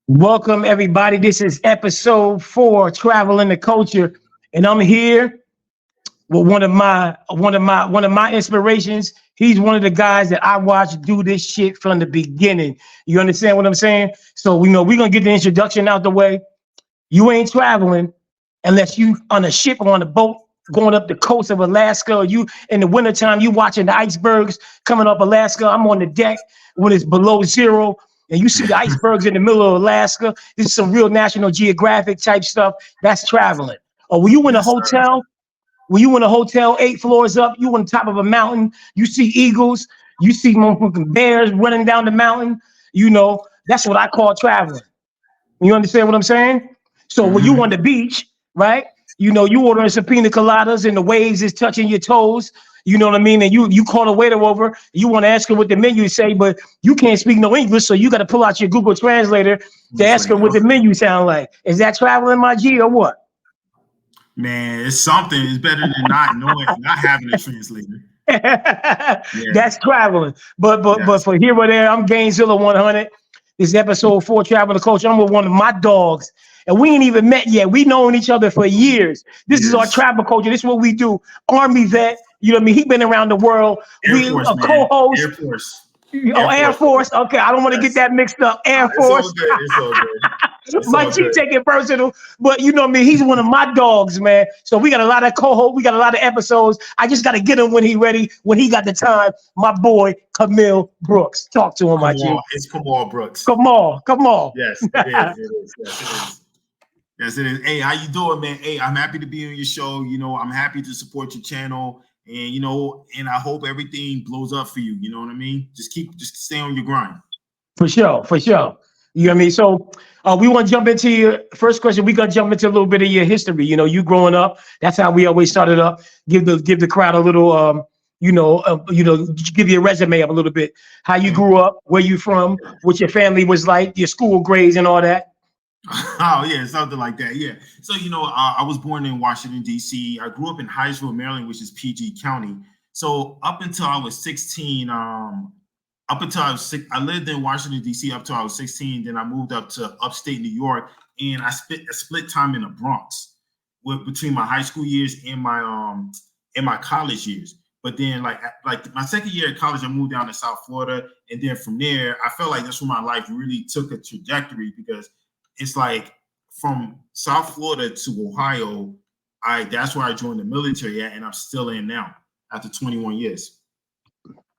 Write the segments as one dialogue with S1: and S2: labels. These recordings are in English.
S1: Welcome everybody. This is episode 4, Travel in the Culture, and I'm here with one of my inspirations. He's one of the guys that I watch do this shit from the beginning. You understand what I'm saying? So we know we're gonna get the introduction out the way. You ain't traveling unless you on a ship or on a boat going up the coast of Alaska. Or you in the wintertime, you watching the icebergs coming up Alaska. I'm on the deck when it's below zero. And you see the icebergs in the middle of Alaska. This is some real National Geographic type stuff. That's traveling. Or were you in a
S2: Yes, sir.
S1: hotel? Were you in a hotel 8 floors up? You on top of a mountain. You see eagles. You see motherfucking bears running down the mountain. That's what I call traveling. You understand what I'm saying? So when you on the beach, right? You ordering some pina coladas and the waves is touching your toes. You know what I mean? And you call a waiter over. You want to ask her what the menu say, but you can't speak no English, so you got to pull out your Google Translator to ask her what the menu sound like. Is that traveling, my G, or what?
S2: Man, it's something. It's better than not knowing, not having a translator. Yeah.
S1: That's traveling. But
S2: Yes.
S1: for here or there, I'm Gainzilla 100. This is episode 4, Travel the Culture. I'm with one of my dogs. And we ain't even met yet. We known each other for years. This is our
S2: Yes.
S1: travel culture. This is what we do. Army vet. You know what I mean? He been around the world.
S2: Air
S1: We
S2: Force,
S1: a
S2: man.
S1: co-host.
S2: Air Force.
S1: Oh,
S2: Air
S1: Air
S2: Force.
S1: Force. Okay, I don't want to get
S2: Yes.
S1: that mixed up. Air
S2: It's all
S1: Force.
S2: good. It's all good. It's
S1: My
S2: all
S1: G
S2: good.
S1: take it personal, but you know what I mean? He's one of my dogs, man. So we got a lot of co-hosts, we got a lot of episodes. I just got to get him when he ready, when he got the time. My boy, Camille Brooks. Talk to him, my G.
S2: Kamal. It's Kamal Brooks.
S1: Come on, come on.
S2: Yes, it is. It is. Yes, it is. Yes, it is. Hey, how you doing, man? Hey, I'm happy to be on your show. I'm happy to support your channel, and I hope everything blows up for you. You know what I mean? Just stay on your grind.
S1: For sure, for sure. You know what I mean? So we want to jump into your first question. We're gonna jump into a little bit of your history. You growing up. That's how we always started up. Give the crowd a little give your resume up a little bit. How you grew up, where you from, what your family was like, your school grades and all that.
S2: Oh yeah, something like that. Yeah. So I was born in Washington D.C. I grew up in Hyattsville, Maryland, which is PG County. So up until I was 16, up until I was I lived in Washington D.C. up until I was 16. Then I moved up to upstate New York, and I split time in the Bronx between my high school years and my college years. But then like my second year at college, I moved down to South Florida, and then from there, I felt like that's where my life really took a trajectory because it's like from South Florida to Ohio, that's where I joined the military at, and I'm still in now after 21 years.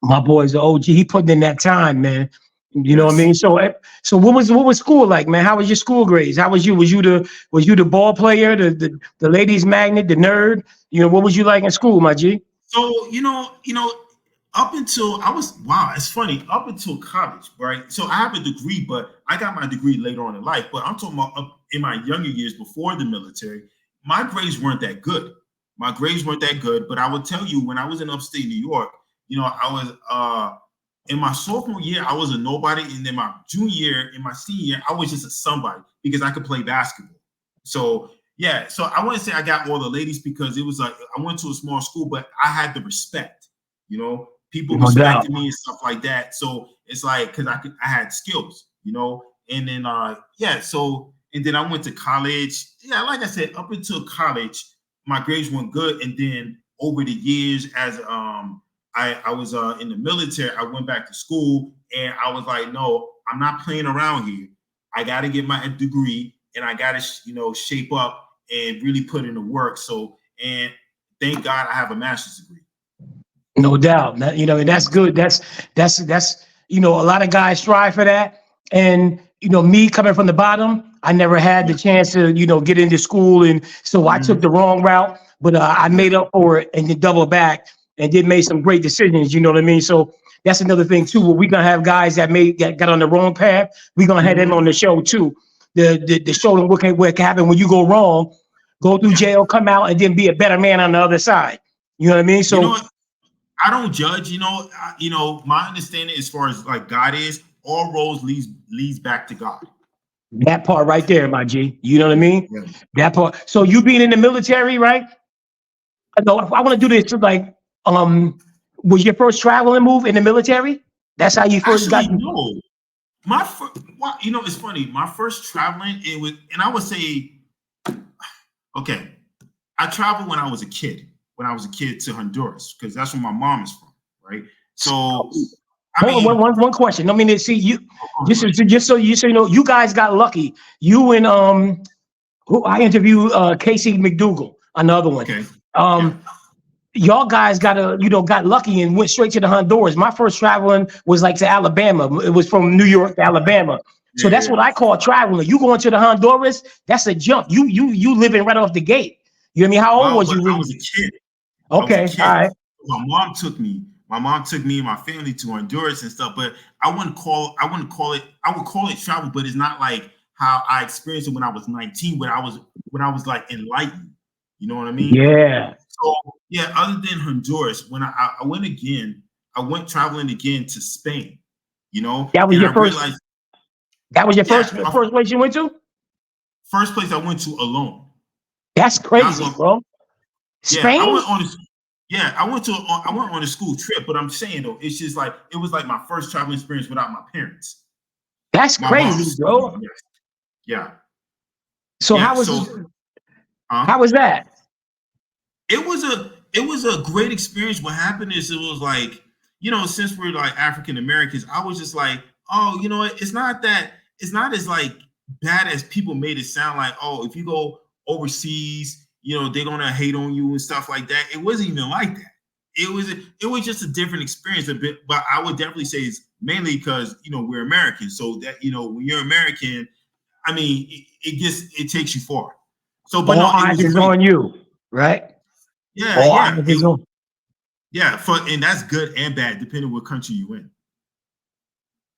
S1: My boy's an OG. He putting in that time, man. You know what I
S2: Yes.
S1: mean? So what was school like, man? How was your school grades? How was you? Was you the ball player, the ladies magnet, the nerd? What was you like in school, my G?
S2: So up until it's funny, up until college, right? So I have a degree, but I got my degree later on in life. But I'm talking about up in my younger years before the military, my grades weren't that good. My grades weren't that good, but I would tell you when I was in upstate New York, I was in my sophomore year, I was a nobody, and then my junior year, in my senior year, I was just a somebody because I could play basketball. So yeah, so I wouldn't say I got all the ladies because it was like I went to a small school, but I had the respect, people
S1: No doubt.
S2: respected me and stuff like that. So it's like because I had skills, and then so and then I went to college. Yeah, like I said, up until college, my grades weren't good, and then over the years, as I was in the military, I went back to school, and I was like, no, I'm not playing around here. I got to get my degree, and I got to shape up and really put in the work. So, and thank God I have a master's degree.
S1: No doubt. And that's good. That's a lot of guys strive for that. And me coming from the bottom, I never had the chance to get into school, and so I took the wrong route. But I made up for it and then double back and did make some great decisions. You know what I mean? So that's another thing too. Where we're gonna have guys that got on the wrong path. We're gonna have them on the show too. The show them what can happen when you go wrong, go through jail, come out, and then be a better man on the other side. You know what I mean? So
S2: I don't judge. My understanding as far as like God is, all roads leads back to God.
S1: that part right there, my G. You know what I mean?
S2: Yeah.
S1: That part. So you being in the military, right? No, I want to do this. Like, was your first traveling move in the military? That's how you first got.
S2: Actually, no. you know, it's funny. My first traveling, and I would say, okay, I traveled when I was a kid. When I was a kid to Honduras, because that's where my mom is from, right? So, I
S1: Hold on,
S2: mean,
S1: one question. I mean, see you.
S2: oh,
S1: Just so you know, you guys got lucky. You and who I interviewed Casey McDougal, another one.
S2: okay, yeah,
S1: Um, y'all guys got lucky and went straight to the Honduras. My first traveling was like to Alabama. It was from New York to Alabama. So that's
S2: yeah.
S1: what I call traveling. You going to the Honduras, that's a jump. You living right off the gate. You know what I mean? How old
S2: Well,
S1: was
S2: but
S1: you
S2: I
S1: when
S2: was a kid. I was a
S1: okay, all
S2: kid.
S1: right.
S2: My mom took me. My mom took me and my family to Honduras and stuff. But I wouldn't call. I wouldn't call it. I would call it travel, but it's not like how I experienced it when I was 19. When I was like enlightened. You know what I mean?
S1: Yeah.
S2: So yeah. Other than Honduras, when I went again, I went traveling again to Spain. You know,
S1: That was
S2: and I
S1: your first
S2: realized,
S1: that was your
S2: yeah, my
S1: first place you went to?
S2: first place I went to alone.
S1: That's
S2: That was
S1: crazy,
S2: one.
S1: bro.
S2: Yeah, I
S1: Spain?
S2: went on. Yeah, I went on a school trip, but I'm saying though, it's just like it was like my first traveling experience without my parents.
S1: That's
S2: My mom
S1: crazy,
S2: was
S1: bro.
S2: yes, yeah,
S1: So
S2: yeah. So,
S1: how was that?
S2: it was a great experience. What happened is it was like, since we're like African Americans, I was just like, oh, you know what? It's not as like bad as people made it sound like. Oh, if you go overseas, they're gonna hate on you and stuff like that. It wasn't even like that. It was just a different experience a bit, but I would definitely say it's mainly because we're Americans. So that when you're American, I mean, it takes you far. So, but
S1: All
S2: no, it
S1: eyes
S2: was
S1: is
S2: great.
S1: on you, right?
S2: Yeah,
S1: All
S2: yeah.
S1: eyes is on.
S2: And that's good and bad depending what country you in.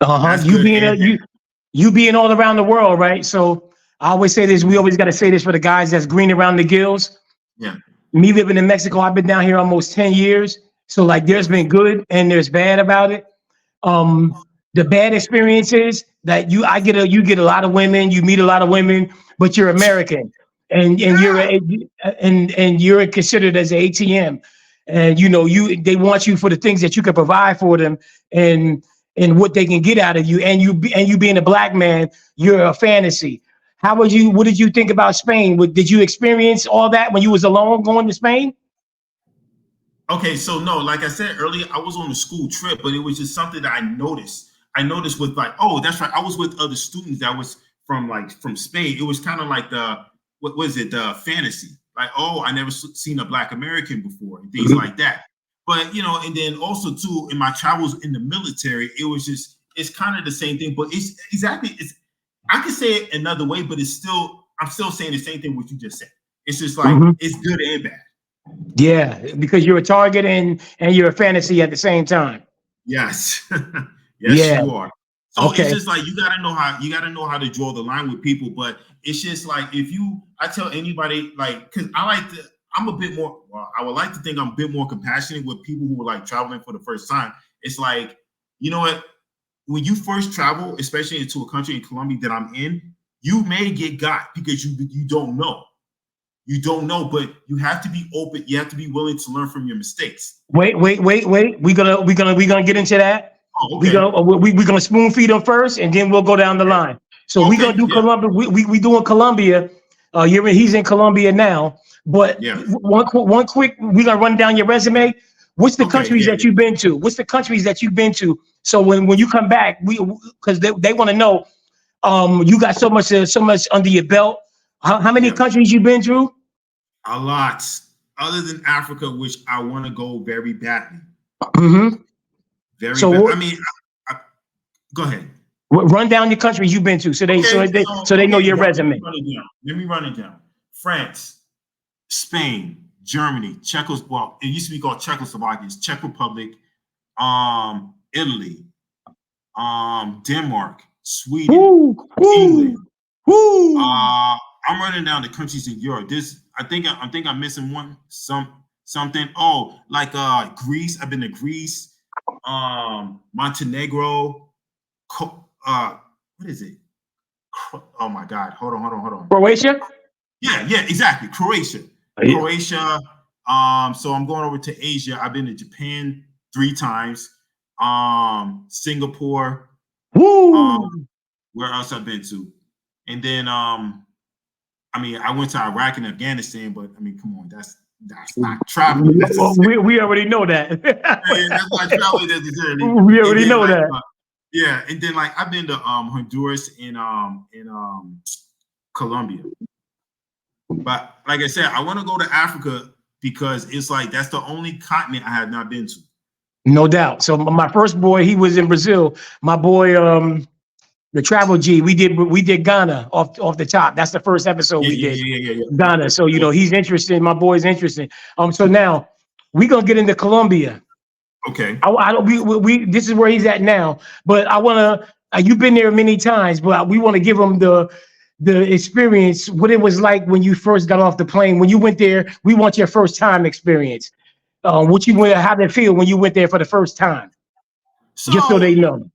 S1: Uh-huh.
S2: That's good and bad.
S1: You being all around the world, right? So I always say this, we always got to say this for the guys that's green around the gills.
S2: Yeah,
S1: Me living in Mexico, I've been down here almost 10 years. So like
S2: yeah.
S1: there's been good and there's bad about it. The bad experiences that you get a lot of women, you meet a lot of women, but you're American and you're considered as an ATM. And they want you for the things that you can provide for them and what they can get out of you. And you being a black man, you're a fantasy. What did you think about Spain? Did you experience all that when you was alone going to Spain?
S2: Okay, so no, like I said earlier, I was on a school trip, but it was just something that I noticed. I noticed with like, oh, that's right. I was with other students that was from Spain. It was kind of like the what was it, the fantasy. Like, oh, I never seen a black American before and things like that. But and then also too, in my travels in the military, it's kind of the same thing, but it's I can say it another way, but I'm still saying the same thing what you just said. It's just like
S1: Mhm.
S2: it's good and bad.
S1: Yeah, because you're a target and you're a fantasy at the same time.
S2: Yes. Yes,
S1: Yeah.
S2: you are. So it's
S1: Okay.
S2: just like you gotta know how to draw the line with people. But it's just like I tell anybody like because I'm a bit more I would like to think I'm a bit more compassionate with people who are like traveling for the first time. It's like, you know what? When you first travel, especially into a country in Colombia that I'm in, you may get got because you don't know. You don't know, but you have to be open. You have to be willing to learn from your mistakes.
S1: Wait. We gonna get into that.
S2: Oh, okay.
S1: We gonna spoon feed them first, and then we'll go down the line. So we
S2: Okay.
S1: gonna do
S2: Yeah.
S1: Colombia. We doing Colombia. He's in Colombia now. But
S2: Yeah.
S1: one quick, we gonna run down your resume. What's the
S2: Okay.
S1: countries
S2: Yeah.
S1: that you've been to? What's the countries that you've been to? So when you come back, because they want to know. You got so much under your belt. How many
S2: Yeah.
S1: countries you been through?
S2: A lot. Other than Africa, which I want to go very badly.
S1: Hmm.
S2: Very bad.
S1: So
S2: I mean, go ahead.
S1: run down your countries you've been to, so they so
S2: Okay.
S1: they
S2: So
S1: so they know
S2: okay,
S1: your
S2: let me
S1: resume.
S2: run it down. Let me run it down. France, Spain, Germany, Well, it used to be called Czechoslovakia, Czech Republic, Italy, Denmark, Sweden,
S1: Woo, woo,
S2: England.
S1: woo.
S2: Uh, I'm running down the countries in Europe. I think I'm missing something. Oh, like Greece. I've been to Greece, Montenegro. What is it? Oh my God! Hold on.
S1: Croatia.
S2: Yeah, exactly. Croatia.
S1: Yeah.
S2: Croatia. So I'm going over to Asia. I've been to Japan 3 times. Singapore. Um,
S1: Woo!
S2: where else I've been to? And then I mean, I went to Iraq and Afghanistan, but I mean, come on, that's not traveling necessarily.
S1: We already know that.
S2: Yeah, that's not traveling necessarily.
S1: We
S2: And
S1: already
S2: then
S1: know
S2: like
S1: that.
S2: yeah, and then like I've been to Honduras and Colombia. But like I said, I want to go to Africa because it's like that's the only continent I have not been to.
S1: No doubt. So my first boy, he was in Brazil. My boy, the Travel G, we did Ghana off the top. That's the first episode
S2: Yeah,
S1: we
S2: yeah,
S1: did.
S2: yeah, yeah, yeah, yeah.
S1: Ghana. So
S2: So,
S1: he's interested. My boy's interested. So now we gonna get into Colombia.
S2: okay.
S1: I don't we this is where he's at now. But I wanna you've been there many times, but we want to give him the experience, what it was like when you first got off the plane. When you went there, we want your first time experience. What you went, how did it feel when you went there for the first time? Just so
S2: So
S1: they know.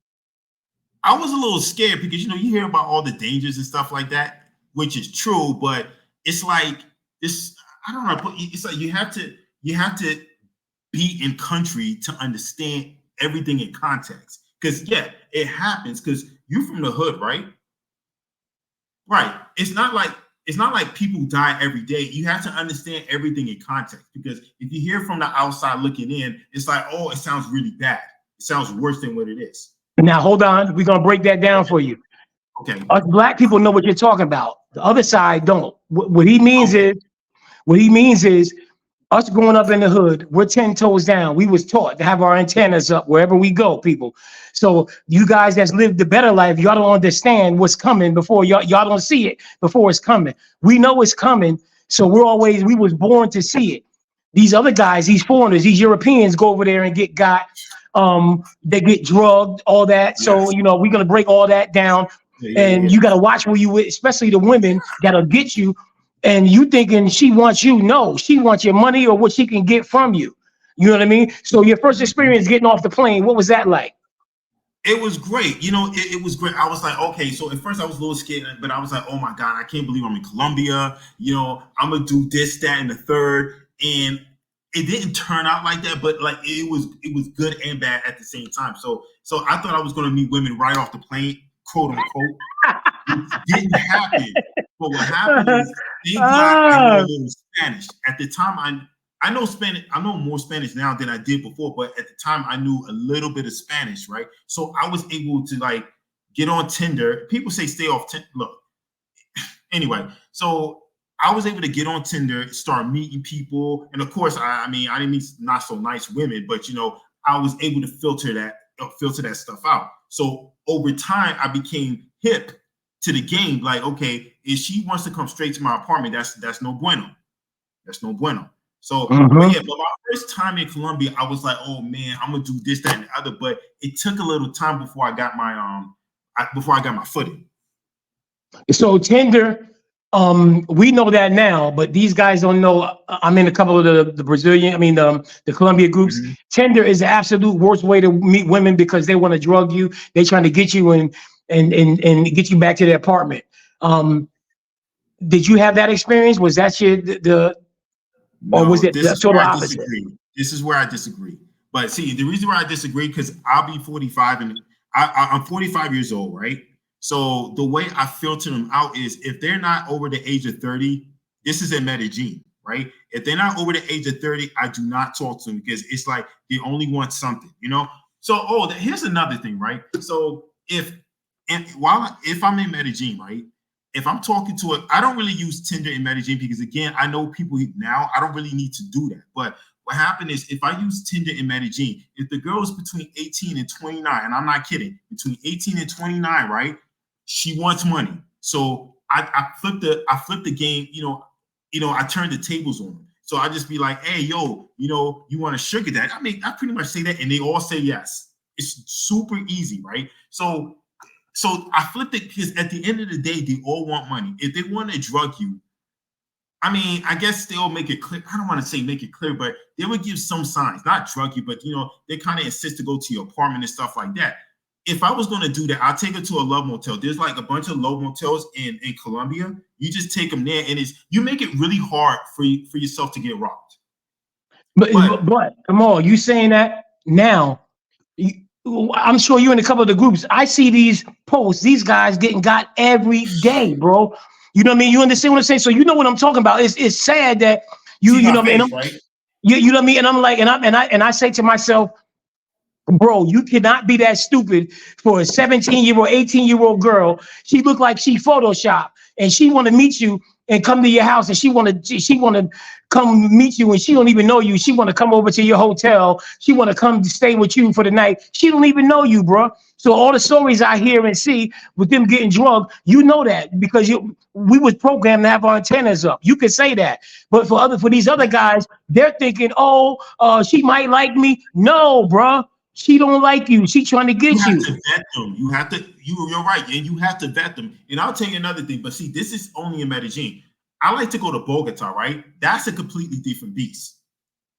S2: I was a little scared because you hear about all the dangers and stuff like that, which is true, but it's like this. I don't know. It's like you have to be in country to understand everything in context. Because yeah, it happens because you're from the hood, right? Right. It's not like people die every day. You have to understand everything in context because if you hear from the outside looking in, it's like, oh, it sounds really bad. It sounds worse than what it is.
S1: Now hold on, we're gonna break that down for you.
S2: Okay.
S1: Us black people know what you're talking about. The other side don't.
S2: Okay.
S1: What he means is us growing up in the hood, we're 10 toes down. We was taught to have our antennas up wherever we go, people. So you guys that's lived the better life, y'all don't understand what's coming before y'all don't see it before it's coming. We know it's coming, so we was born to see it. These other guys, these foreigners, these Europeans go over there and get got. They get drugged, all that. So
S2: Yes.
S1: we're gonna break all that down,
S2: Yeah, yeah, yeah,
S1: and
S2: yeah.
S1: you gotta watch where you, especially the women that'll get you, and you thinking she wants you. No, she wants your money or what she can get from you. You know what I mean? So your first
S2: Mhm.
S1: experience getting off the plane, what was that like?
S2: It was great. It was great. I was like, okay. So at first I was a little scared, but I was like, oh my God, I can't believe I'm in Colombia. I'm gonna do this, that, and the third. And it didn't turn out like that, but like it was good and bad at the same time. So I thought I was gonna meet women right off the plane, quote unquote, which didn't happen. But what happened is, thank God I know a
S1: Ah,
S2: little Spanish. At the time, I know Spanish. I know more Spanish now than I did before, but at the time I knew a little bit of Spanish, right? So I was able to like get on Tinder. People say stay off Tinder. Look, anyway, so I was able to get on Tinder, start meeting people, and of course, I mean, I didn't meet not so nice women, but I was able to filter that stuff out. So over time, I became hip to the game. Like, okay, if she wants to come straight to my apartment, that's no bueno. That's no bueno. So, but
S1: mhm.
S2: yeah, but my first time in Colombia, I was like, oh man, I'm gonna do this, that, and the other. But it took a little time before I got my before I got my footing.
S1: So Tinder, we know that now, but these guys don't know. I'm in a couple of the Brazilian, I mean the Colombia groups.
S2: Mhm.
S1: Tinder is the absolute worst way to meet women because they want to drug you. They trying to get you and get you back to their apartment. Um, did you have that experience? Was that the or was
S2: No,
S1: it
S2: this
S1: the
S2: is where
S1: total
S2: I
S1: opposite?
S2: disagree. This is where I disagree. But see, the reason why I disagree because I'll be 45 and I'm 45 years old, right? So the way I filter them out is if they're not over the age of 30, this is in Medellin, right? If they're not over the age of 30, I do not talk to them because it's like they only want something. So, here's another thing, right? So if I'm in Medellin, right? If I'm talking to I don't really use Tinder in Medellin because again, I know people now. I don't really need to do that. But what happened is if I use Tinder in Medellin, if the girl is between 18 and 29, and I'm not kidding, between 18 and 29, right? She wants money. So I flip the game, I turn the tables on them. So I just be like, hey, yo, you want a sugar daddy? I mean, I pretty much say that and they all say yes. It's super easy, right? So I flipped it because at the end of the day, they all want money. If they want to drug you, I mean, I guess they'll make it clear. I don't want to say make it clear, but they would give some signs, not drug you, but they kind of insist to go to your apartment and stuff like that. If I was going to do that, I'll take her to a love motel. There's like a bunch of love motels in Colombia. You just take them there, and you make it really hard for yourself to get robbed.
S1: But
S2: But
S1: but come on, you saying that now? I'm sure you in a couple of the groups. I see these posts. These guys getting got every day, bro. You know what I mean? You understand what I'm saying? So you know what I'm talking about. It's sad that
S2: See
S1: you
S2: my
S1: know what I mean?
S2: face, right?
S1: You know what I mean? And I'm like, and I say to myself, bro, you cannot be that stupid for a 17-year-old, 18-year-old girl. She looked like she photoshopped and she want to meet you and come to your house and she want to come meet you and she don't even know you. She want to come over to your hotel. She want to come to stay with you for the night. She don't even know you, bro. So all the stories I hear and see with them getting drugged, you know that because we was programmed to have our antennas up. You could say that, but for these other guys, they're thinking, oh, she might like me. No, bro. She don't like you. She trying to
S2: You
S1: get
S2: have
S1: you.
S2: to vet them. You have to. You're right, and you have to vet them. And I'll tell you another thing. But see, this is only in Medellin. I like to go to Bogota, right? That's a completely different beast.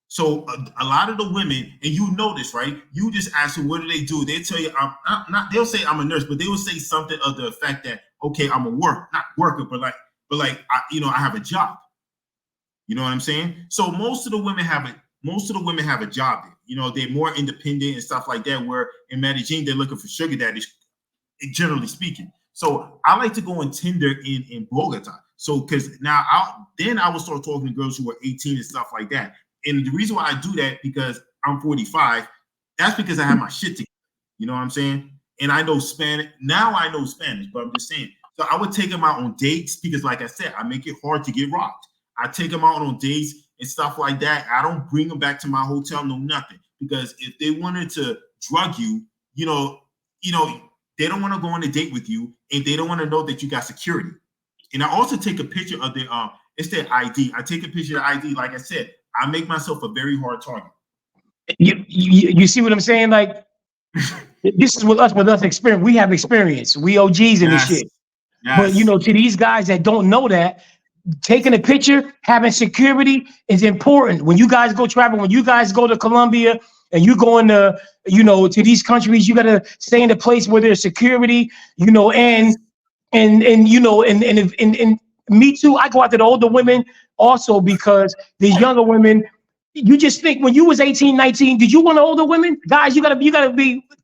S2: So a lot of the women, and you know this, right? You just ask them, what do they do? They tell you, I'm not. They'll say I'm a nurse, but they will say something of the effect that, okay, I'm a not worker, but like, I have a job. You know what I'm saying? So most of the women have a job there. You know, they're more independent and stuff like that. Where in Medellin, they're looking for sugar daddies, generally speaking. So I like to go and Tinder in Bogota. So because now I will start talking to girls who are 18 and stuff like that. And the reason why I do that because I'm 45. That's because I have my shit together. You know what I'm saying? And I know Spanish. Now I know Spanish, but I'm just saying. So I would take them out on dates because, like I said, I make it hard to get robbed. I take them out on dates and stuff like that. I don't bring them back to my hotel, no nothing. Because if they wanted to drug you, you know, they don't want to go on a date with you, and they don't want to know that you got security. And I also take a picture of it's their ID. I take a picture of the ID. Like I said, I make myself a very hard target.
S1: You see what I'm saying? Like this is with us experience. We have experience. We OGs in this
S2: Yes,
S1: shit. But
S2: yes,
S1: to these guys that don't know that, taking a picture, having security is important. When you guys go travel, when you guys go to Colombia and you go into, to these countries, you gotta stay in a place where there's security,
S2: yes.
S1: and me too. I go after the older women also because these younger women, you just think when you was 18, 19, did you want older women? Guys, you gotta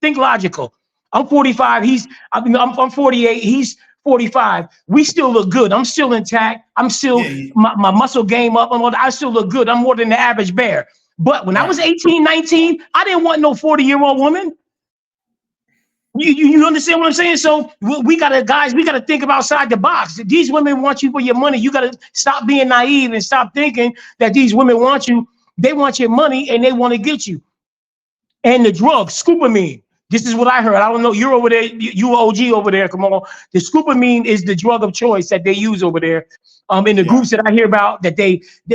S1: think logical. I'm 45. I'm 48. He's 45. We still look good. I'm still intact. I'm still
S2: Yeah,
S1: my muscle game up. I still look good. I'm more than the average bear. But when I was
S2: right.
S1: 18, 19, I didn't want no 40-year-old woman. You understand what I'm saying? So we gotta think about outside the box. These women want you for your money. You gotta stop being naive and stop thinking that these women want you. They want your money and they want to get you. And the drug, scoopamine. This is what I heard. I don't know. You're over there. You OG over there. Come on. The scoopamine is the drug of choice that they use over there. In the
S2: Yeah.
S1: groups that I hear about, that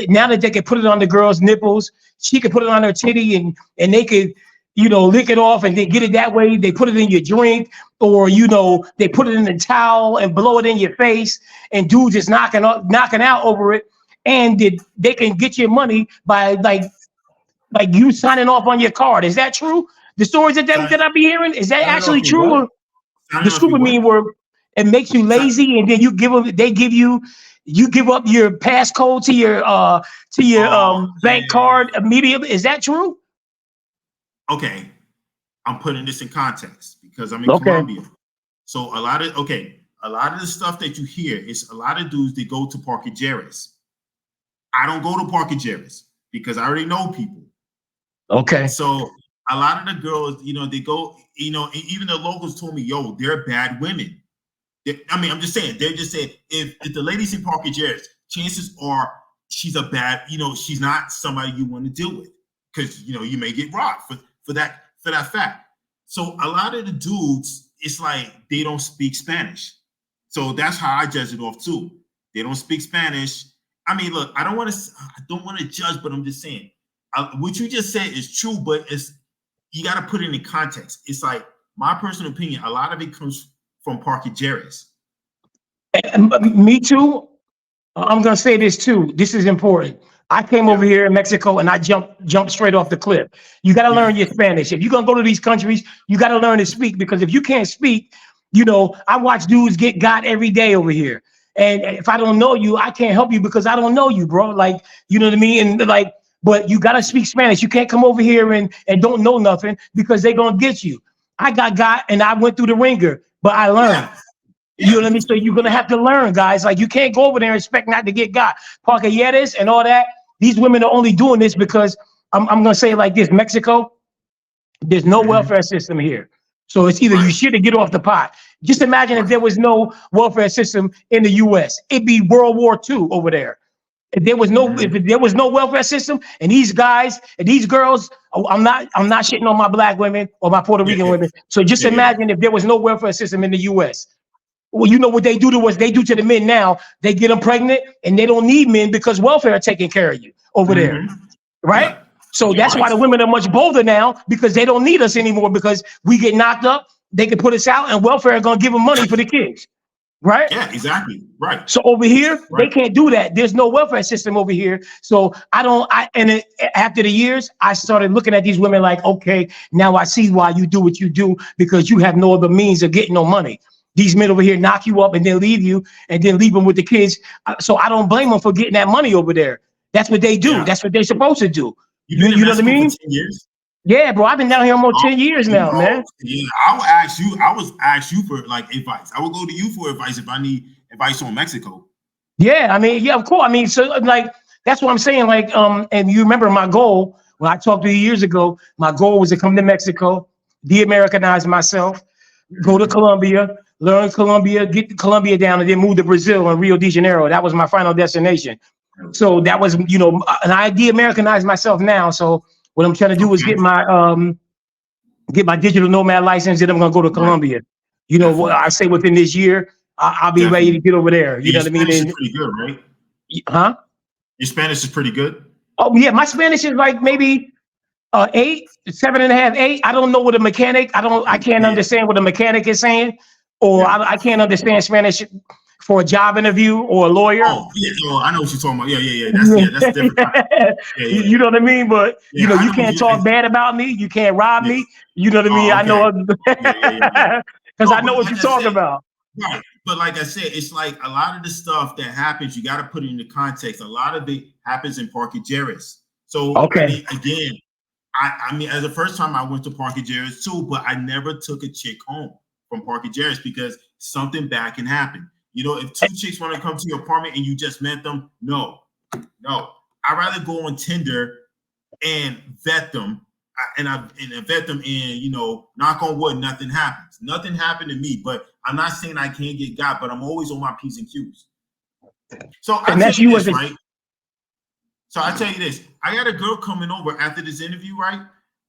S1: now that they can put it on the girl's nipples, she could put it on her titty, and they could, lick it off and they get it that way. They put it in your drink, or they put it in the towel and blow it in your face, and dudes just knocking out over it, and they can get your money by like you signing off on your card. Is that true? The stories that I be hearing, is that
S2: Signing off
S1: actually
S2: your
S1: true?
S2: what?
S1: Or the
S2: Signing off your what?
S1: scoopamine where it makes you lazy and then you give up your passcode to your
S2: Oh,
S1: bank
S2: yeah.
S1: card immediately. Is that true?
S2: Okay. I'm putting this in context because I'm in
S1: Okay.
S2: Colombia. So a lot of the stuff that you hear is a lot of dudes that go to Parquilleras. I don't go to Parquilleras because I already know people.
S1: Okay.
S2: So a lot of the girls, they go, and even the locals told me, yo, they're bad women. I'm just saying, they're just saying if the ladies in Parquilleras, chances are she's she's not somebody you want to deal with because you may get robbed for that fact. So a lot of the dudes, it's like they don't speak Spanish. So that's how I judge it off too. They don't speak Spanish. I mean, look, I don't want to judge, but I'm just saying what you just said is true, but you got to put it in context. It's like my personal opinion. A lot of it comes from Parquilleras.
S1: Me too. I'm gonna say this too. This is important. I came over
S2: Yeah,
S1: here in Mexico and I jumped straight off the cliff. You got to
S2: yeah,
S1: learn your Spanish. If you're gonna go to these countries, you got to learn to speak, because if you can't speak, I watch dudes get got every day over here. And if I don't know you, I can't help you because I don't know you, bro. Like, you know what I mean? And like, but you got to speak Spanish. You can't come over here and don't know nothing because they're gonna get you. I got, and I went through the ringer, but I learned.
S2: Yeah.
S1: You know what I mean? So you're gonna have to learn, guys. Like you can't go over there and expect not to get got. Parquilletes and all that. These women are only doing this because I'm gonna say it like this: Mexico, there's no welfare system here. So it's either you
S2: Right.
S1: shit or get off the pot. Just imagine if there was no welfare system in the US. It'd be World War II over there. If there was no welfare system and these guys and these girls, I'm not shitting on my black women or my Puerto Rican women. So just imagine if there was no welfare system in the US. Well, you know what they do to us, they do to the men now. They get them pregnant and they don't need men because welfare are taking care of you over there. Right?
S2: Yeah.
S1: So that's
S2: Right.
S1: why the women are much bolder now because they don't need us anymore because we get knocked up, they can put us out, and welfare are gonna give them money for the kids. Right?
S2: Yeah, exactly. Right.
S1: So over here, they
S2: Right.
S1: can't do that. There's no welfare system over here. So after the years, I started looking at these women like, okay, now I see why you do what you do because you have no other means of getting no money. These men over here knock you up and then leave you and then leave them with the kids. So I don't blame them for getting that money over there. That's what they do.
S2: Yeah.
S1: That's what they're supposed to do.
S2: You've been in
S1: You know what I
S2: Mexico
S1: mean?
S2: for 10 years?
S1: Yeah, bro. I've been down here almost 10 years now,
S2: Bro,
S1: man.
S2: yeah, I would ask you for like advice. I would go to you for advice if I need advice on Mexico.
S1: Yeah, I mean, yeah, of course. I mean, so like that's what I'm saying. Like, and you remember my goal when I talked to you years ago, my goal was to come to Mexico, de-Americanize myself, go to Colombia, learn Colombia, get Colombia down, and then move to Brazil and Rio de Janeiro. That was my final destination. So that was, and I de-Americanize myself now. So what I'm trying to do is get my digital nomad license, and I'm gonna go to Colombia. I say within this year, I'll be ready to get over there. You know what I mean?
S2: Spanish is pretty good, right?
S1: Huh?
S2: Your Spanish is pretty good.
S1: Oh yeah, my Spanish is like maybe 8, 7.5, 8. I don't know what a mechanic. I can't understand what a mechanic is saying, or I can't understand Spanish for a job interview or a lawyer.
S2: Oh yeah, I know what you're talking about. Yeah. That's different.
S1: You know what I mean? But you can't talk bad about me. You can't rob me. You know what I mean?
S2: Okay.
S1: I know because I know what you're talking about.
S2: Right. But like I said, it's like a lot of the stuff that happens, you got to put it into context. A lot of it happens in Parquilletes. So
S1: okay.
S2: I mean, as the first time I went to Parquilletes too, but I never took a chick home from Parquilletes because something bad can happen. If two chicks want to come to your apartment and you just met them, no. I'd rather go on Tinder and vet them. And vet them and, knock on wood, nothing happens. Nothing happened to me, but I'm not saying I can't get got, but I'm always on my P's and Q's. So I tell you this, right? So I tell you this, I got a girl coming over after this interview, right?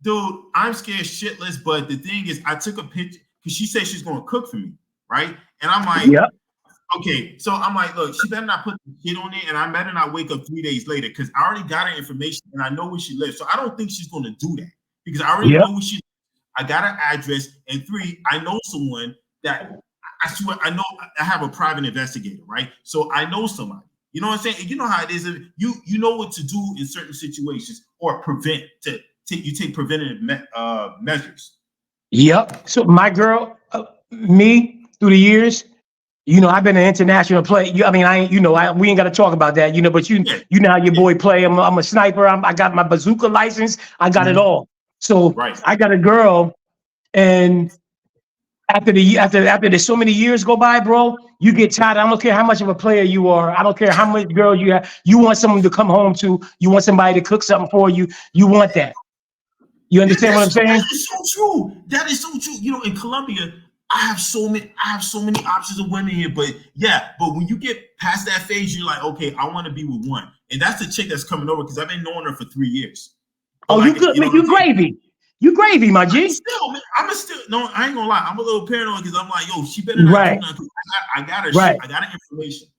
S2: Dude, I'm scared shitless, but the thing is, I took a picture because she said she's going to cook for me, right? And I'm like, okay. So I'm like, look, she better not put the kid on it, and I better not wake up 3 days later because I already got her information and I know where she lives. So I don't think she's going to do that. Because I already know who she. I got her address, and 3, I know someone that I swear I know. I have a private investigator, right? So I know somebody. You know what I'm saying? And you know how it is. You know what to do in certain situations or prevent. You take preventative measures.
S1: Yep. So my girl, me through the years, I've been an international player. I mean, we ain't got to talk about that, But you know how your boy play. I'm a sniper. I got my bazooka license. I got it all. So I got a girl, and after there's so many years go by, bro, you get tired. I don't care how much of a player you are. I don't care how many girls you have. You want someone to come home to. You want somebody to cook something for you. You want that. You understand what I'm saying?
S2: That is so true. That is so true. In Colombia, I have so many options of women here, but when you get past that phase, you're like, okay, I want to be with one, and that's the chick that's coming over because I've been knowing her for 3 years.
S1: But you good? You gravy. You gravy, my G.
S2: No, I ain't gonna lie. I'm a little paranoid because I'm like, yo, she better not do nothing. I got her. I got her information.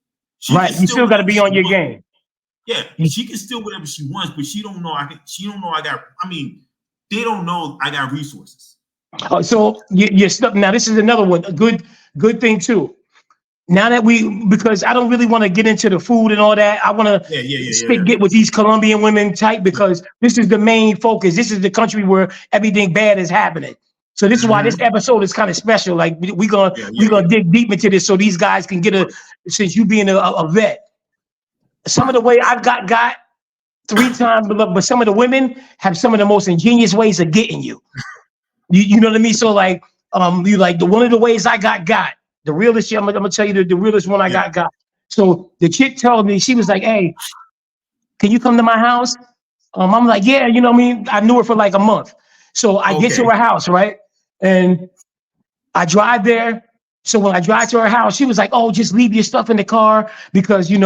S1: You still got to be on your game.
S2: Yeah, she can steal whatever she wants, but she don't know. She don't know I got. I mean, they don't know I got resources.
S1: So you're stuck. Now this is another one. A good thing too. Now that because I don't really want to get into the food and all that. I want to get with these Colombian women tight because this is the main focus. This is the country where everything bad is happening. So this is why this episode is kind of special. Like we're gonna dig deep into this so these guys can get since you being a vet. Some of the way I've got 3 times, but some of the women have some of the most ingenious ways of getting you. You know what I mean? So like, you like the one of the ways I got the realest shit. I'm gonna tell you the realest one I
S2: Yeah.
S1: got. So the chick told me, she was like, "Hey, can you come to my house?" I'm like, "Yeah." You know what I mean? I knew her for like a month. So I get to
S2: Okay.
S1: her house, right? And I drive there. So when I drive to her house, she was like, "Oh, just leave your stuff in the car because I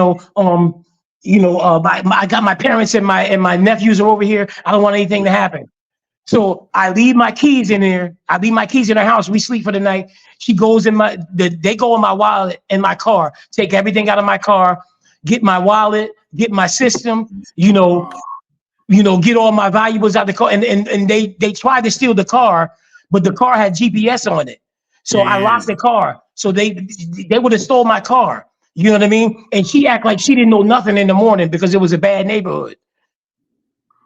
S1: got my parents and my nephews are over here. I don't want anything to happen." So I leave my keys in there. I leave my keys in her house. We sleep for the night. She goes in they go in my wallet in my car, take everything out of my car, get my wallet, get my system, get all my valuables out of the car. And they tried to steal the car, but the car had GPS on it. So I
S2: Yeah.
S1: locked the car. So they would have stole my car. You know what I mean? And she act like she didn't know nothing in the morning because it was a bad neighborhood.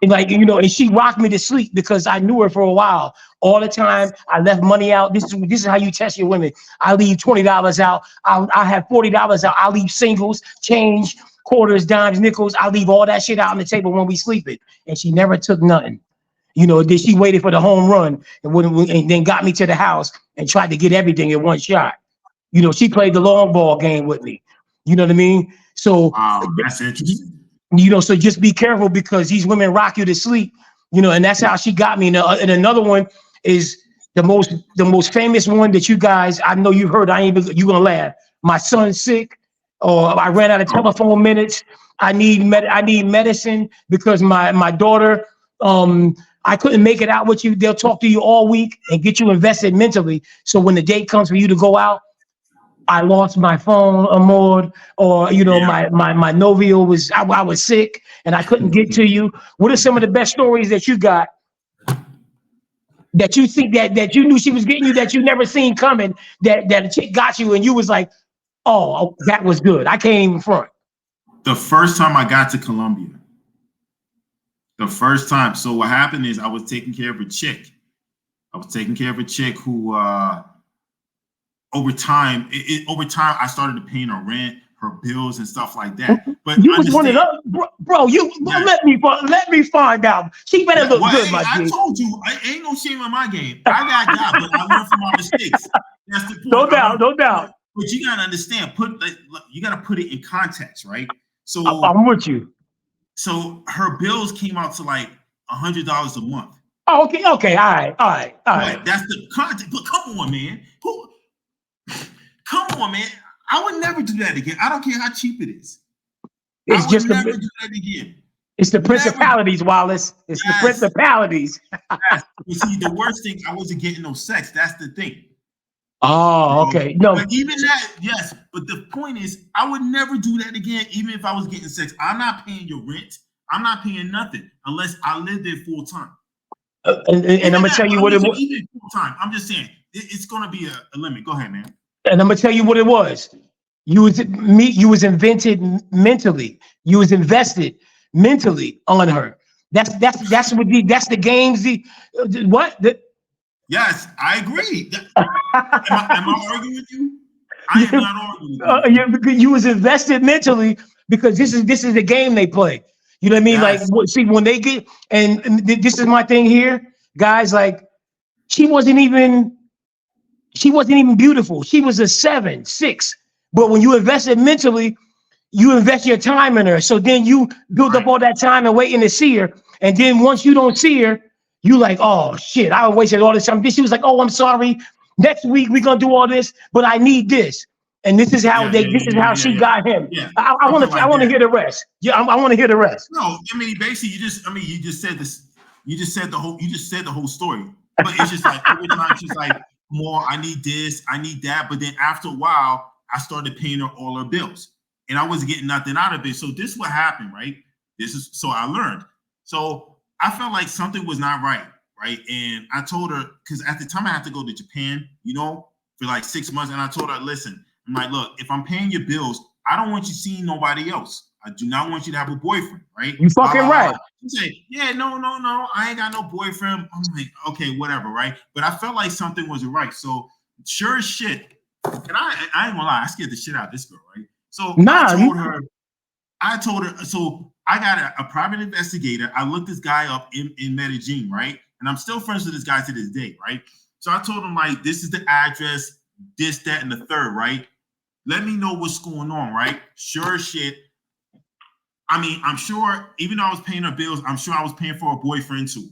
S1: And like, and she rocked me to sleep because I knew her for a while. All the time, I left money out. This is how you test your women. I leave $20 out. I have $40 out. I leave singles, change, quarters, dimes, nickels. I leave all that shit out on the table when we sleep it. And she never took nothing. Then she waited for the home run and then got me to the house and tried to get everything in one shot. She played the long ball game with me. You know what I mean? So
S2: Wow, that's interesting.
S1: so just be careful because these women rock you to sleep, and that's how she got me. And another one is the most famous one that you guys, I know you've heard. I ain't even, you gonna laugh. My son's sick, or I ran out of
S2: Oh,
S1: telephone minutes. I need medicine because my daughter, I couldn't make it out with you. They'll talk to you all week and get you invested mentally. So when the date comes for you to go out, I lost my phone, Amord, or
S2: yeah.
S1: my novio was I was sick and I couldn't get to you. What are some of the best stories that you got that you think that you knew she was getting you that you never seen coming that a chick got you and you was like, oh, that was good. I can't even front.
S2: The first time I got to Colombia, the first time. So what happened is I was taking care of a chick. I was taking care of a chick who over time, I started paying her rent, her bills, and stuff like that. But
S1: You was one of
S2: understand,
S1: those, bro.
S2: yeah,
S1: Let me find out. She better
S2: yeah.
S1: look
S2: Well,
S1: good,
S2: hey,
S1: my
S2: I
S1: G.
S2: told you, I ain't no shame in my game. I got God, but I learned from my mistakes. That's the point.
S1: No doubt, no doubt.
S2: But you gotta understand. You gotta put it in context, right?
S1: I'm with you.
S2: So her bills came out to like $100 a month.
S1: Oh, okay, okay, all right.
S2: Right, that's the context. But come on, man. Come on, man. I would never do that again. I don't care how cheap it is. I
S1: It's
S2: would
S1: just
S2: never do that again.
S1: it's the
S2: Never.
S1: principalities, Wallace. It's the
S2: Yes,
S1: principalities.
S2: yes. But see, the worst thing, I wasn't getting no sex. That's the thing.
S1: Oh, okay. No,
S2: But even that, yes. But the point is, I would never do that again, even if I was getting sex. I'm not paying your rent. I'm not paying nothing unless I live there full time.
S1: and I'm
S2: Even
S1: gonna
S2: that,
S1: tell you
S2: I'm
S1: what it
S2: just
S1: was.
S2: even full time. I'm just saying it's gonna be a limit. Go ahead, man.
S1: And I'm gonna tell you what it was. You was invented mentally. You was invested mentally on her. That's the games. What?
S2: Yes, I agree. Am I arguing with you? I am not arguing with you, man.
S1: You was invested mentally because this is the game they play. You know what I mean? Like,
S2: Yes,
S1: see, when they get this is my thing here, guys. Like, she wasn't even she wasn't even beautiful. She was a 7, 6. But when you invested mentally, you invest your time in her. So then you build up
S2: right.
S1: all that time and waiting to see her. And then once you don't see her, you like, oh shit, I wasted all this time. Then she was like, oh, I'm sorry. Next week we're gonna do all this, but I need this. And this is how
S2: Yeah, yeah,
S1: this
S2: yeah,
S1: is
S2: yeah,
S1: how
S2: yeah,
S1: she
S2: yeah.
S1: got him.
S2: Yeah,
S1: I
S2: something
S1: want to
S2: like that.
S1: hear the rest. Yeah, I want to hear the rest.
S2: No, I mean basically you just said this. You just said the whole story. But it's just like every time she's like, more, I need this, I need that. But then after a while, I started paying her all her bills. And I wasn't getting nothing out of it. So this is what happened, right? This is so I learned. So I felt like something was not right, right? And I told her, because at the time I had to go to Japan, for like 6 months. And I told her, listen, I'm like, look, if I'm paying your bills, I don't want you seeing nobody else. I do not want you to have a boyfriend, right?
S1: You
S2: Blah,
S1: fucking
S2: blah, blah, blah.
S1: right.
S2: You say, yeah, no, I ain't got no boyfriend. I'm like, okay, whatever, right? But I felt like something wasn't right. So sure as shit, and I ain't gonna lie, I scared the shit out of this girl, right? So
S1: Nah,
S2: so I got a private investigator. I looked this guy up in Medellin, right? And I'm still friends with this guy to this day, right? So I told him, like, this is the address, this, that, and the third, right? Let me know what's going on, right? Sure as shit. I mean, I'm sure, even though I was paying her bills, I'm sure I was paying for a boyfriend too.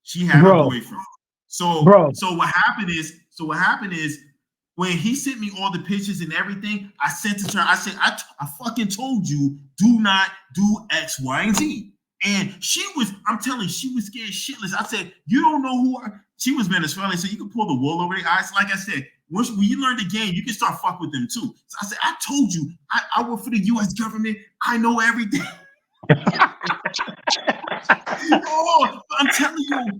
S2: She had a boyfriend. So what happened is when he sent me all the pictures and everything, I sent it to her. I said, I fucking told you, do not do X, Y, and Z. And I'm telling you, she was scared shitless. I said, you don't know who she was Venezuelan, so you can pull the wool over their eyes. Like I said, when you learn the game, you can start fuck with them too. So I said, I told you, I work for the U.S. government. I know everything. Oh, I'm telling you, like,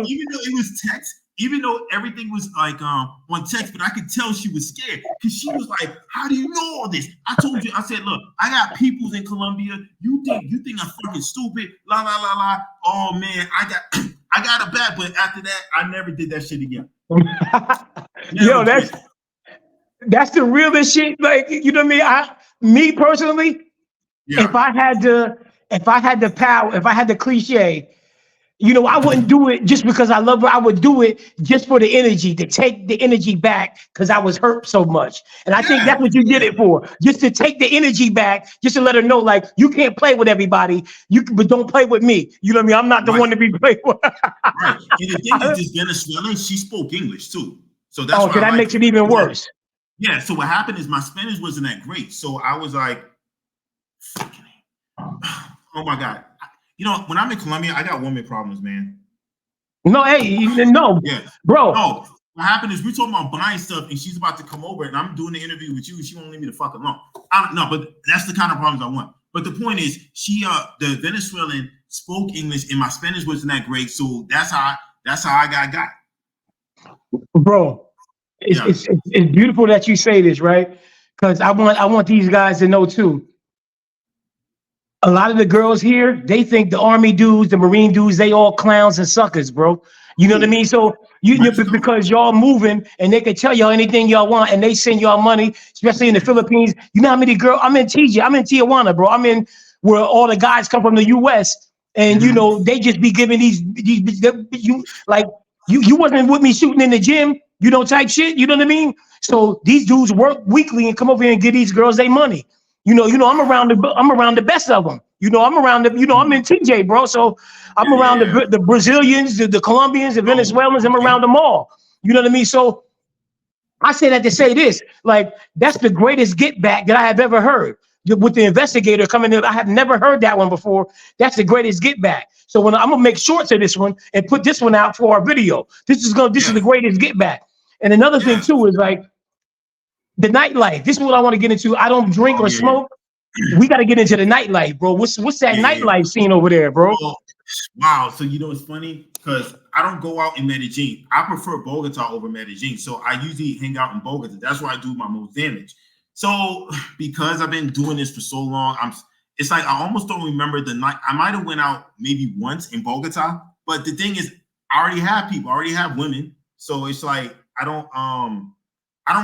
S2: even though it was text, even though everything was like on text, but I could tell she was scared because she was like, "How do you know all this?" I told you, I said, "Look, I got peoples in Colombia. You think I'm fucking stupid? La la la la. Oh man, I got a bad." But after that, I never did that shit again.
S1: Yo, that's the realest shit. Like, you know what I mean? Me personally, if I had the power, if I had the cliche, you know, I wouldn't do it just because I love her. I would do it just for the energy, to take the energy back because I was hurt so much. And I think that's what you did it for, just to take the energy back, just to let her know, like, you can't play with everybody, but don't play with me. You know what I mean? I'm not the one to be played with.
S2: Right. And the thing is, this Venezuelan, she spoke English too. So that's why
S1: so that makes it even worse.
S2: Yeah. So what happened is my Spanish wasn't that great. So I was like, oh my God. You know, when I'm in Colombia, I got woman problems, man.
S1: No, hey, no, bro.
S2: No, what happened is we're talking about buying stuff, and she's about to come over, and I'm doing the interview with you, and she won't leave me the fuck alone. No, but that's the kind of problems I want. But the point is, the Venezuelan spoke English, and my Spanish wasn't that great, so that's how I got.
S1: Bro, it's beautiful that you say this, right? Because I want these guys to know too. A lot of the girls here, they think the Army dudes, the Marine dudes, they all clowns and suckers, bro. You know what I mean? So because y'all moving and they can tell y'all anything y'all want and they send y'all money, especially in the Philippines. You know how many girls? I'm in TJ, I'm in Tijuana, bro. I'm in where all the guys come from the US, and you know, they just be giving these you wasn't with me shooting in the gym, you know, type shit. You know what I mean? So these dudes work weekly and come over here and give these girls their money. You know, I'm around the best of them. You know, I'm around I'm in TJ, bro. So I'm around the Brazilians, the Colombians, the Venezuelans. I'm around them all. You know what I mean? So I say that to say this, like, that's the greatest get back that I have ever heard. With the investigator coming in, I have never heard that one before. That's the greatest get back. So when I'm gonna make shorts of this one and put this one out for our video, this is the greatest get back. And another thing too is like the nightlife. This is what I want to get into. I don't drink or smoke. We got to get into the nightlife, bro. What's that nightlife scene over there, bro?
S2: Wow. So you know it's funny because I don't go out in Medellin. I prefer Bogota over Medellin. So I usually hang out in Bogota. That's where I do my most damage. So because I've been doing this for so long, it's like I almost don't remember the night. I might have went out maybe once in Bogota, but the thing is, I already have people, I already have women. So it's like I don't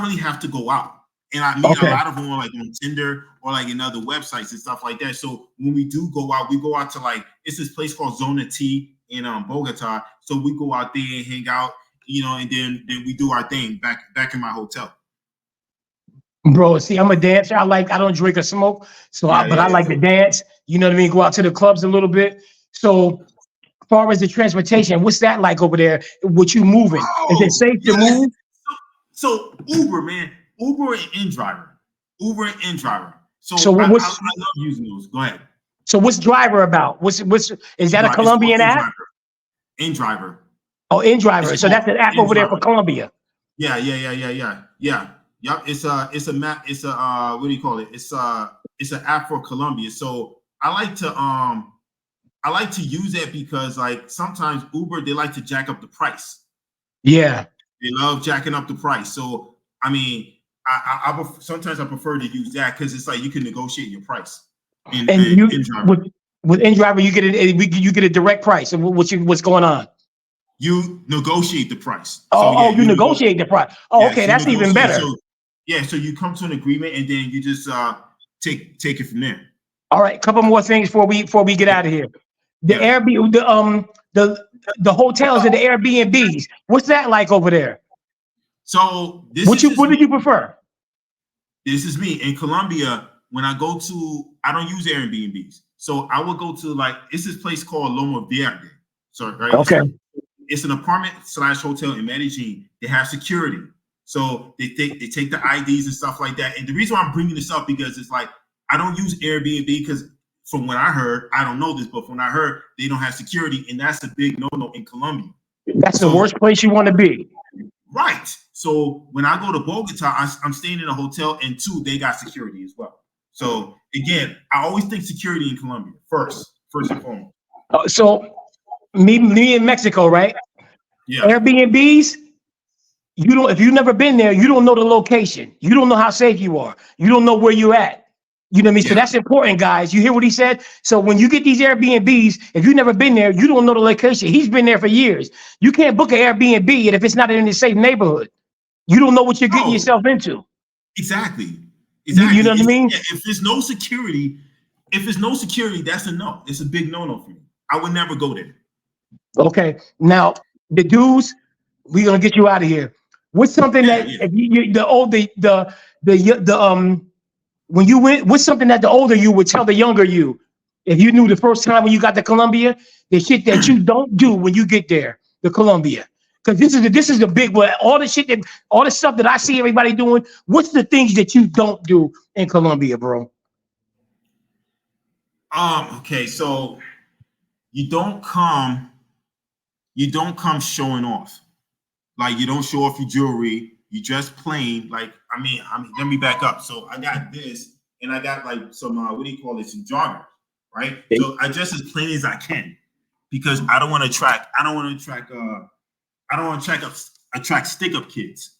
S2: really have to go out. And I meet a lot of them like on Tinder or like in other websites and stuff like that. So when we do go out, we go out to like, it's this place called Zona T in Bogota. So we go out there and hang out, you know, and then we do our thing back in my hotel.
S1: Bro, see, I'm a dancer. I don't drink or smoke. So I like to dance. You know what I mean? Go out to the clubs a little bit. So as far as the transportation, what's that like over there? What you moving? Is it safe to move?
S2: So Uber, man. Uber and InDriver. So I love using those. Go ahead.
S1: So what's Driver about? Is that a Colombian app?
S2: InDriver.
S1: Oh, InDriver. So that's an app over there for Colombia.
S2: Yeah. Yep. It's a map. It's a what do you call it? It's an app for Colombia. So I like to use that because like sometimes Uber, they like to jack up the price.
S1: Yeah.
S2: They love jacking up the price. So I mean, sometimes I prefer to use that because it's like you can negotiate your price.
S1: With InDriver, you get a direct price of what's going on.
S2: You negotiate the price.
S1: You negotiate the price. Okay, that's even better.
S2: So you come to an agreement and then you just take it from there.
S1: All right, couple more things before we get out of here. The Airbnb, the the hotels and the Airbnbs. What's that like over there?
S2: So
S1: What did you prefer?
S2: this is me in Colombia. When I go to, I don't use Airbnbs. So I would go to like it's this place called Loma Verde. So right,
S1: Okay.
S2: it's an apartment slash hotel in Medellin. They have security, so they take the IDs and stuff like that. And the reason why I'm bringing this up because it's like I don't use Airbnb because from what I heard, I don't know this, but from what I heard, they don't have security, and that's a big no-no in Colombia.
S1: That's the
S2: So
S1: worst place you want to be.
S2: right. So when I go to Bogota, I'm staying in a hotel, and two, they got security as well. So again, I always think security in Colombia first and foremost.
S1: So me in Mexico, right?
S2: Yeah,
S1: Airbnbs, you don't if you've never been there, you don't know the location. You don't know how safe you are. You don't know where you're at. You know what I mean? So
S2: yeah.
S1: that's important, guys. You hear what he said? So when you get these Airbnbs, if you've never been there, you don't know the location. He's been there for years. You can't book an Airbnb and if it's not in a safe neighborhood. You don't know what you're getting
S2: Oh,
S1: yourself into.
S2: exactly.
S1: You know what I mean?
S2: Yeah, if there's no security, that's a no. It's a big no-no for me. I would never go there.
S1: Okay. Now, the dudes, we're gonna get you out of here. What's something
S2: Yeah,
S1: that
S2: yeah.
S1: if when you went, what's something that the older you would tell the younger you? If you knew the first time when you got to Colombia, the shit that you don't do when you get there, the Colombia. Because this is the big one. All the stuff that I see everybody doing, what's the things that you don't do in Colombia, bro?
S2: Okay, so you don't come showing off. Like you don't show off your jewelry. You dress plain. Like let me back up. So I got this, and I got like some what do you call it? Some joggers, right? So I dress as plain as I can because I don't want to attract stick up kids.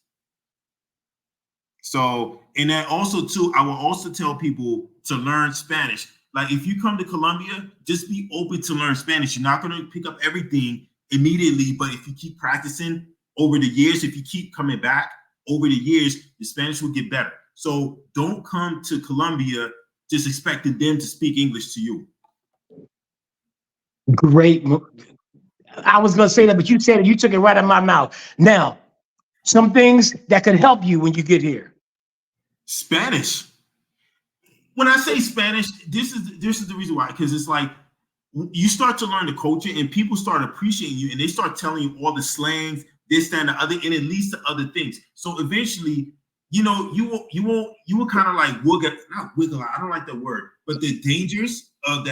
S2: So and then also too, I will also tell people to learn Spanish. Like if you come to Colombia, just be open to learn Spanish. You're not going to pick up everything immediately, but if you keep practicing over the years, if you keep coming back over the years, the Spanish will get better. So don't come to Colombia just expecting them to speak English to you.
S1: Great. I was gonna say that, but you said it. You took it right out of my mouth. Now, some things that could help you when you get here.
S2: Spanish. When I say Spanish, this is the reason why, because it's like you start to learn the culture and people start appreciating you and they start telling you all the slangs, this, that, and the other, and it leads to other things. So eventually, you will kind of like not wiggle out. I don't like that word, but the dangers of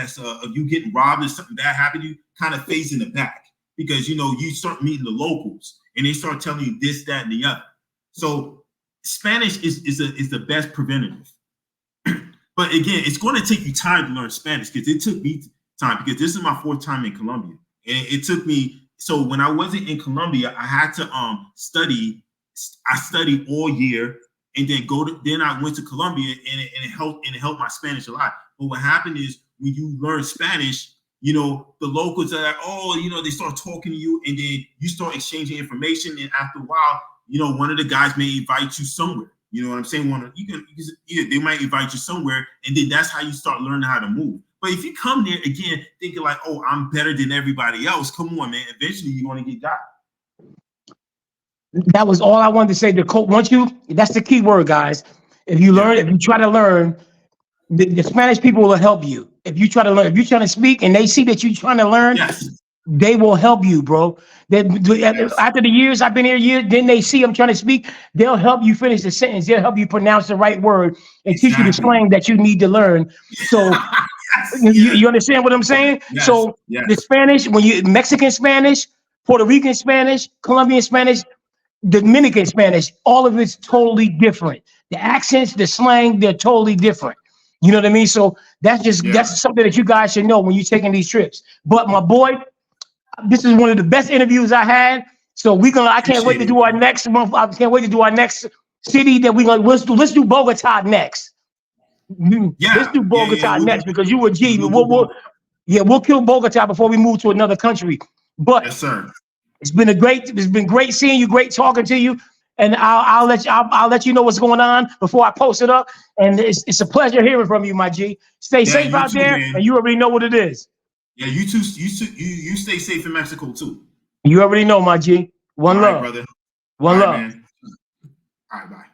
S2: you getting robbed or something bad happened to you kind of fades in the back because you start meeting the locals and they start telling you this, that, and the other. So Spanish is the best preventative. But again, it's going to take you time to learn Spanish because it took me time because this is my fourth time in Colombia. And it took me, so when I wasn't in Colombia, I had to study. I studied all year and then I went to Colombia and it helped my Spanish a lot. But what happened is when you learn Spanish, the locals are like, oh, they start talking to you and then you start exchanging information. And after a while, one of the guys may invite you somewhere. You know what I'm saying? They might invite you somewhere, and then that's how you start learning how to move. But if you come there again thinking like, "Oh, I'm better than everybody else," come on, man. Eventually, you're going to get got.
S1: That was all I wanted to say. That's the key word, guys. If you try to learn, the Spanish people will help you. If you try to learn, if you're trying to speak, and they see that you're trying to learn,
S2: yes,
S1: they will help you, bro.
S2: yes.
S1: After the years I've been here, then they see I'm trying to speak. They'll help you finish the sentence. They'll help you pronounce the right word and teach you the slang that you need to learn. So you understand what I'm saying?
S2: Yes,
S1: so
S2: yes.
S1: The Spanish, Mexican Spanish, Puerto Rican Spanish, Colombian Spanish, Dominican Spanish, all of it's totally different. The accents, the slang, they're totally different. You know what I mean? So that's something that you guys should know when you're taking these trips. But my boy, this is one of the best interviews I had. So I can't wait to do our next month. I can't wait to do our next city that let's do Bogota next. Let's do Bogota next because you were G. We'll kill Bogota before we move to another country. But
S2: yes, sir.
S1: It's been great seeing you, great talking to you. And I'll let you know what's going on before I post it up. And it's a pleasure hearing from you, my G. Stay safe out there, man. And you already know what it is.
S2: Yeah, you too. You stay safe in Mexico too.
S1: You already know, my G. One
S2: All right,
S1: love.
S2: brother.
S1: One
S2: All right,
S1: love.
S2: man. All right, bye.